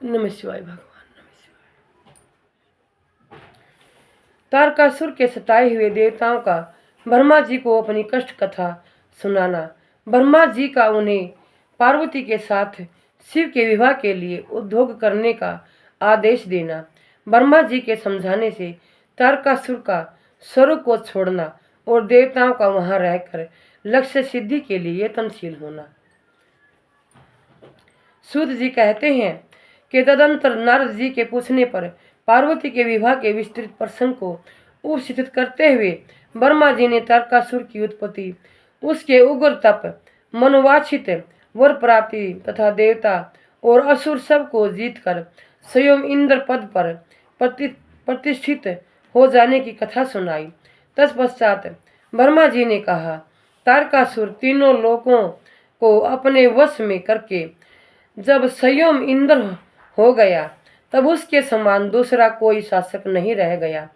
नमः शिवाय भगवान, नमः शिवाय। तारकासुर के सताए हुए देवताओं का ब्रह्मा जी को अपनी कष्ट कथा सुनाना, ब्रह्मा जी का उन्हें पार्वती के साथ शिव के विवाह के लिए उद्योग करने का आदेश देना, ब्रह्मा जी के समझाने से तारकासुर का स्वरूप को छोड़ना और देवताओं का वहां रहकर लक्ष्य सिद्धि के लिए यत्नशील होना। सूत जी कहते हैं कि तदंतर नारद जी के पूछने पर पार्वती के विवाह के विस्तृत प्रसंग को उपस्थित करते हुए ब्रह्मा जी ने तारकासुर की उत्पत्ति, उसके उग्र तप, मनोवांछित वर प्राप्ति तथा देवता और असुर सब को जीतकर स्वयं इंद्र पद पर प्रतिष्ठित हो जाने की कथा सुनाई। तत्पश्चात ब्रह्मा जी ने कहा, तारकासुर तीनों लोकों को अपने वश में करके जब स्वयं इंद्र हो गया तब उसके समान दूसरा कोई शासक नहीं रह गया।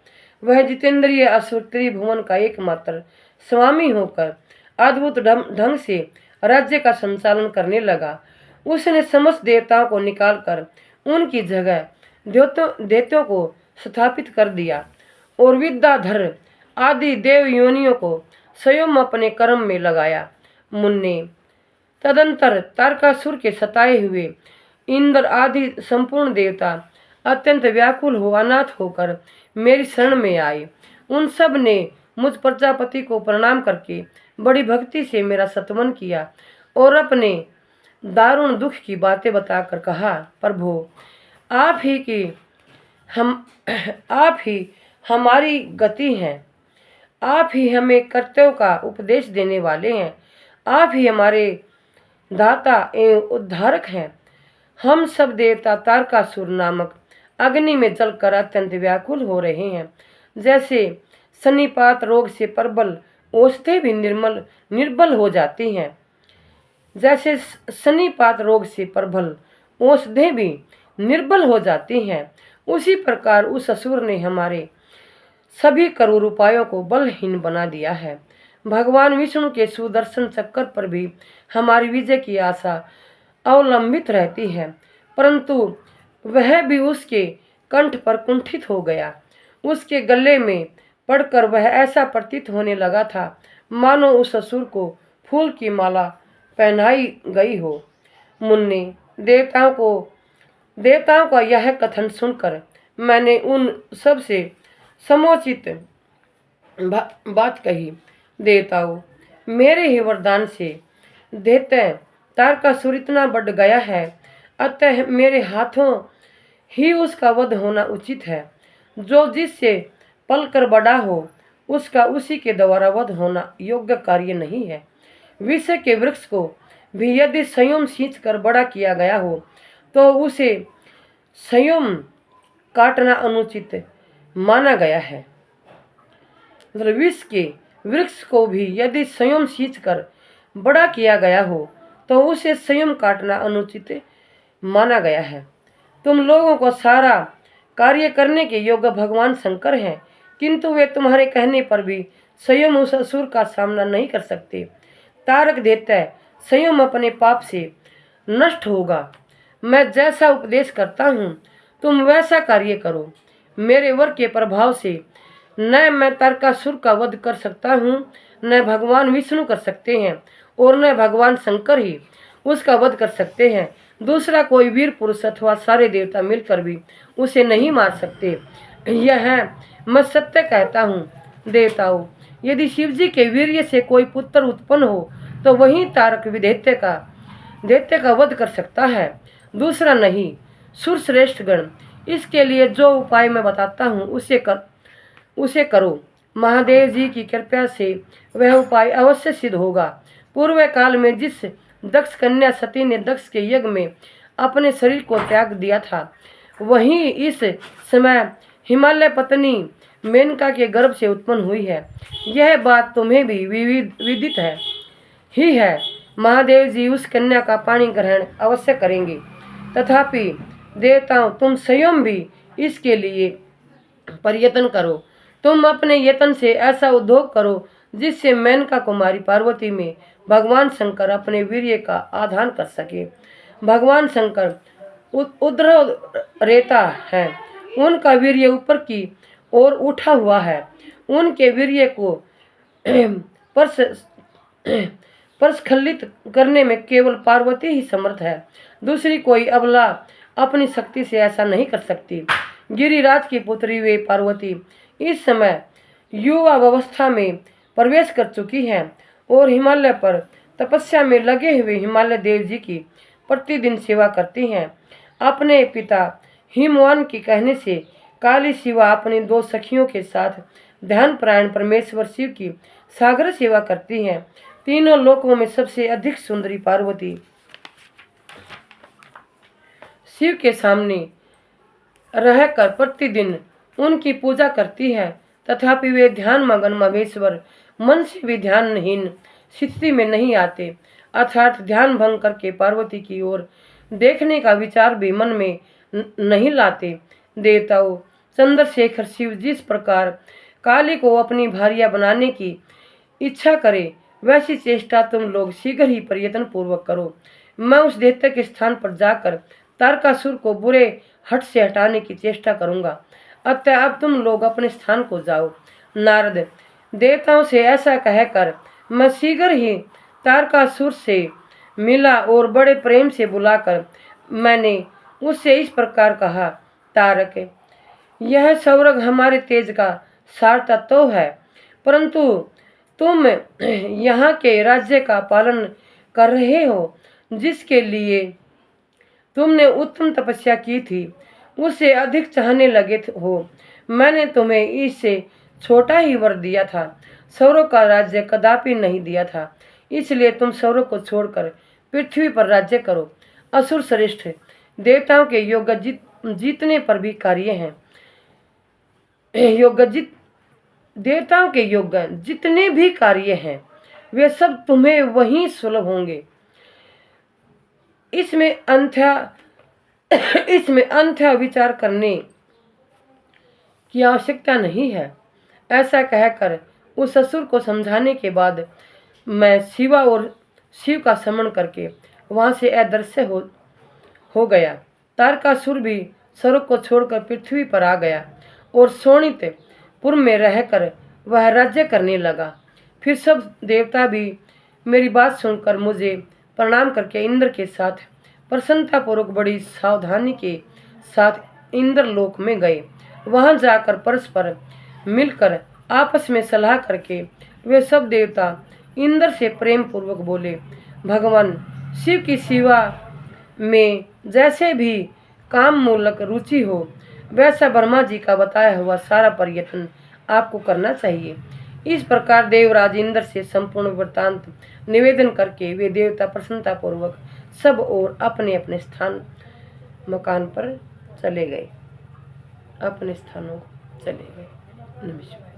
वह जितेंद्रिय असुर त्रिभुवन का एकमात्र स्वामी होकर अद्भुत ढंग से राज्य का संचालन करने लगा। उसने समस्त देवताओं को निकालकर उनकी जगह दैत्यों को स्थापित कर दिया और विद्याधर आदि देव योनियों को स्वयं अपने कर्म में लगाया। मुन्ने, तदंतर तारकासुर के सताए हुए इंद्र आदि संपूर्ण देवता अत्यंत व्याकुल हो अनाथ होकर मेरी शरण में आए। उन सब ने मुझ प्रजापति को प्रणाम करके बड़ी भक्ति से मेरा सत्वन किया और अपने दारुण दुख की बातें बताकर कहा, प्रभु आप ही हमारी गति हैं, आप ही हमें कर्तव्य का उपदेश देने वाले हैं, आप ही हमारे दाता एवं उद्धारक हैं। हम सब देवता तारकासुर नामक अग्नि में जलकर अत्यंत व्याकुल हो रहे हैं। जैसे सन्निपात रोग से प्रबल औषधि भी निर्बल हो जाती हैं, जैसे सन्निपात रोग से प्रबल औषधि भी निर्बल हो जाती हैं, उसी प्रकार उस असुर ने हमारे सभी क्रूर उपायों को बलहीन बना दिया है। भगवान विष्णु के सुदर्शन चक्र पर भी हमारी विजय की आशा अवलंबित रहती है, परंतु वह भी उसके कंठ पर कुंठित हो गया। उसके गले में पड़कर वह ऐसा प्रतीत होने लगा था मानो उस असुर को फूल की माला पहनाई गई हो। मुन्ने, देवताओं का यह कथन सुनकर मैंने उन सब से समुचित बात कही। देवताओं, मेरे ही वरदान से दैत्य तारकासुर इतना बढ़ गया है, अतः मेरे हाथों ही उसका वध होना उचित है। जो जिससे पलकर बड़ा हो उसका उसी के द्वारा वध होना योग्य कार्य नहीं है। विषय के वृक्ष को भी यदि स्वयं सींच कर बड़ा किया गया हो तो उसे स्वयं काटना अनुचित माना गया है। विष के वृक्ष को भी यदि स्वयं सींच कर बड़ा किया गया हो तो उसे स्वयं काटना अनुचित माना गया है। तुम लोगों को सारा कार्य करने के योग्य भगवान शंकर हैं, किंतु वे तुम्हारे कहने पर भी स्वयं उस असुर का सामना नहीं कर सकते। तारक दैत्य स्वयं अपने पाप से नष्ट होगा। मैं जैसा उपदेश करता हूँ तुम वैसा कार्य करो। मेरे वर के प्रभाव से न मैं तारकासुर का वध कर सकता हूँ, न भगवान विष्णु कर सकते हैं और न भगवान शंकर ही उसका वध कर सकते हैं। दूसरा कोई वीर पुरुष अथवा सारे देवता मिलकर भी उसे नहीं मार सकते। यह मैं सत्य कहता हूँ। देवताओं, यदि शिवजी के वीर्य से कोई पुत्र उत्पन्न हो तो वही तारक दैत्य का वध कर सकता है, दूसरा नहीं। सुरश्रेष्ठ गण, इसके लिए जो उपाय मैं बताता हूँ उसे करो। महादेव जी की कृपा से वह उपाय अवश्य सिद्ध होगा। पूर्व काल में जिस दक्ष कन्या सती ने दक्ष के यज्ञ में अपने शरीर को त्याग दिया था, वही इस समय हिमालय पत्नी मेनका के गर्भ से उत्पन्न हुई है। यह बात तुम्हें भी विदित है। महादेव जी उस कन्या का पाणी ग्रहण अवश्य करेंगे। तथापि देवताओं, तुम स्वयं भी इसके लिए प्रयत्न करो। तुम अपने यत्न से ऐसा उद्योग करो जिससे मेनका कुमारी पार्वती में भगवान शंकर अपने वीर्य का आधान कर सके। भगवान शंकर उद्रव रेता है, उनका वीर्य ऊपर की ओर उठा हुआ है। उनके वीर्य को प्रस्खलित करने में केवल पार्वती ही समर्थ है, दूसरी कोई अबला अपनी शक्ति से ऐसा नहीं कर सकती। गिरिराज की पुत्री वे पार्वती इस समय युवा अवस्था में प्रवेश कर चुकी हैं और हिमालय पर तपस्या में लगे हुए हिमालय देव जी की प्रतिदिन सेवा करती हैं। अपने पिता हिमवान के कहने से काली शिवा अपनी 2 सखियों के साथ ध्यान परायण परमेश्वर शिव की सागर सेवा करती हैं। तीनों लोकों में सबसे अधिक सुंदरी पार्वती शिव के सामने रहकर प्रतिदिन उनकी पूजा करती है, तथापि वे ध्यान मगन महेश्वर मन से भी ध्यानहीन स्थिति में नहीं आते, अर्थात ध्यान भंग करके पार्वती की ओर देखने का विचार भी मन में नहीं लाते। देवताओं, चंद्रशेखर शिव जिस प्रकार काली को अपनी भारिया बनाने की इच्छा करे, वैसी चेष्टा तुम लोग शीघ्र ही प्रयत्न पूर्वक करो। मैं उस दैत्य के स्थान पर जाकर तारकासुर को बुरे हट से हटाने की चेष्टा करूंगा। अतः अब तुम लोग अपने स्थान को जाओ। नारद देवताओं से ऐसा कहकर मैं शीघ्र ही तारकासुर से मिला और बड़े प्रेम से बुलाकर मैंने उससे इस प्रकार कहा, तारक, यह सौरभ हमारे तेज का सार तत्व है, परंतु तुम यहाँ के राज्य का पालन कर रहे हो, जिसके लिए तुमने उत्तम तपस्या की थी, उससे अधिक चाहने लगे हो। मैंने तुम्हें इससे छोटा ही वर दिया था, सौरों का राज्य कदापि नहीं दिया था, इसलिए तुम सौरों को छोड़कर पृथ्वी पर राज्य करो। असुर श्रेष्ठ, देवताओं के योग जीतने पर भी कार्य हैं, देवताओं के योग जितने भी कार्य हैं वे सब तुम्हें वहीं सुलभ होंगे। इसमें अन्यथा विचार करने की आवश्यकता नहीं है। ऐसा कहकर उस असुर को समझाने के बाद मैं शिवा और शिव का स्मरण करके वहां से अदृश्य हो गया। तारकासुर भी स्वर्ग को छोड़कर पृथ्वी पर आ गया और शोणितपुर में रहकर वह राज्य करने लगा। फिर सब देवता भी मेरी बात सुनकर मुझे प्रणाम करके इंद्र के साथ प्रसन्नतापूर्वक बड़ी सावधानी के साथ इंद्रलोक में गए। वहां जाकर परस्पर मिलकर आपस में सलाह करके वे सब देवता इंद्र से प्रेम पूर्वक बोले, भगवान शिव की सेवा में जैसे भी काम मूलक रुचि हो, वैसा ब्रह्मा जी का बताया हुआ सारा प्रयत्न आपको करना चाहिए। इस प्रकार देवराज इंद्र से संपूर्ण वृत्तांत निवेदन करके वे देवता प्रसन्नता पूर्वक सब और अपने अपने स्थान मकान पर चले गए, अपने स्थानों को चले गए। नमस्कार।